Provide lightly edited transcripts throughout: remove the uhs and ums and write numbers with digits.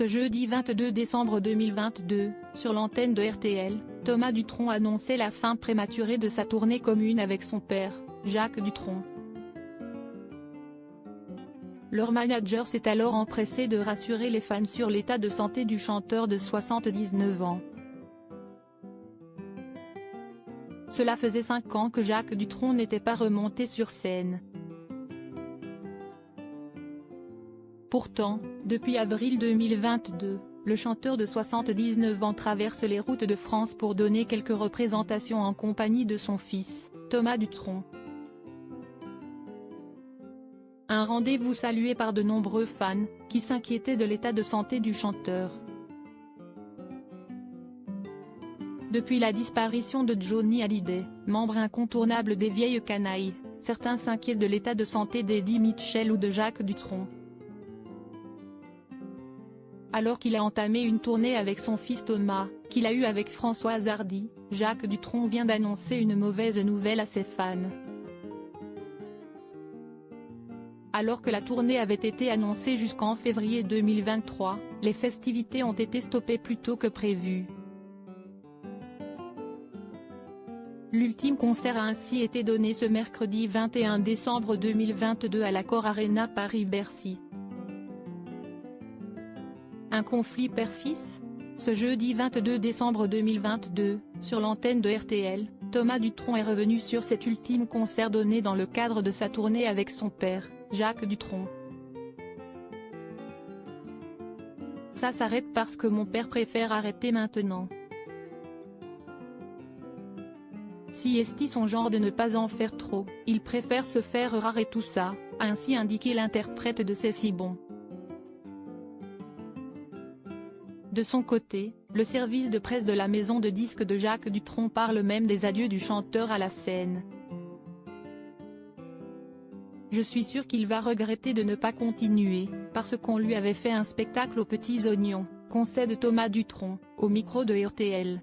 Ce jeudi 22 décembre 2022, sur l'antenne de RTL, Thomas Dutronc annonçait la fin prématurée de sa tournée commune avec son père, Jacques Dutronc. Leur manager s'est alors empressé de rassurer les fans sur l'état de santé du chanteur de 79 ans. Cela faisait 5 ans que Jacques Dutronc n'était pas remonté sur scène. Pourtant, depuis avril 2022, le chanteur de 79 ans traverse les routes de France pour donner quelques représentations en compagnie de son fils, Thomas Dutronc. Un rendez-vous salué par de nombreux fans, qui s'inquiétaient de l'état de santé du chanteur. Depuis la disparition de Johnny Hallyday, membre incontournable des Vieilles Canailles, certains s'inquiètent de l'état de santé d'Eddie Mitchell ou de Jacques Dutronc. Alors qu'il a entamé une tournée avec son fils Thomas, qu'il a eue avec Françoise Hardy, Jacques Dutronc vient d'annoncer une mauvaise nouvelle à ses fans. Alors que la tournée avait été annoncée jusqu'en février 2023, les festivités ont été stoppées plus tôt que prévu. L'ultime concert a ainsi été donné ce mercredi 21 décembre 2022 à l'Accor Arena Paris-Bercy. Un conflit père-fils ? Ce jeudi 22 décembre 2022, sur l'antenne de RTL, Thomas Dutronc est revenu sur cet ultime concert donné dans le cadre de sa tournée avec son père, Jacques Dutronc. Ça s'arrête parce que mon père préfère arrêter maintenant. Si est son genre de ne pas en faire trop, il préfère se faire rare et tout ça, a ainsi indiqué l'interprète de C'est si bon. De son côté, le service de presse de la maison de disques de Jacques Dutronc parle même des adieux du chanteur à la scène. Je suis sûr qu'il va regretter de ne pas continuer, parce qu'on lui avait fait un spectacle aux petits oignons, concède Thomas Dutronc, au micro de RTL.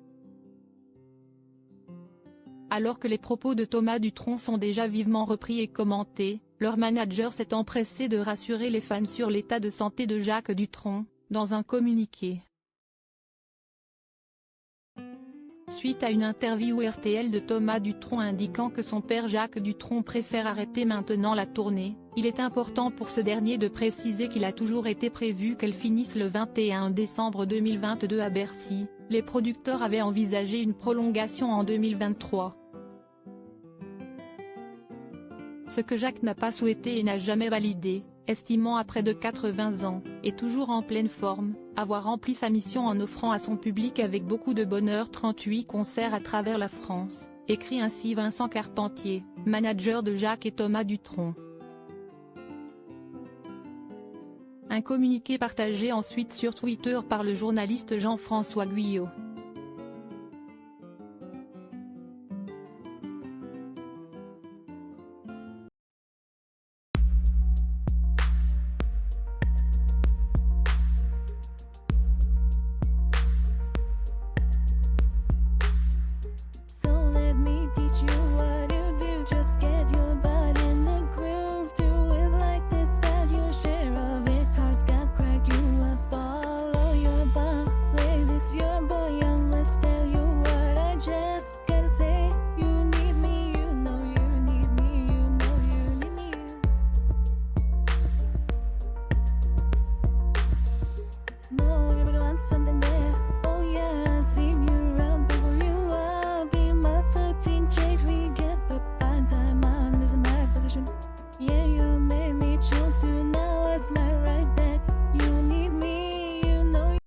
Alors que les propos de Thomas Dutronc sont déjà vivement repris et commentés, leur manager s'est empressé de rassurer les fans sur l'état de santé de Jacques Dutronc, dans un communiqué. Suite à une interview RTL de Thomas Dutronc indiquant que son père Jacques Dutronc préfère arrêter maintenant la tournée, il est important pour ce dernier de préciser qu'il a toujours été prévu qu'elle finisse le 21 décembre 2022 à Bercy. Les producteurs avaient envisagé une prolongation en 2023. Ce que Jacques n'a pas souhaité et n'a jamais validé, estimant à près de 80 ans, et toujours en pleine forme, avoir rempli sa mission en offrant à son public avec beaucoup de bonheur 38 concerts à travers la France, écrit ainsi Vincent Carpentier, manager de Jacques et Thomas Dutronc. Un communiqué partagé ensuite sur Twitter par le journaliste Jean-François Guyot.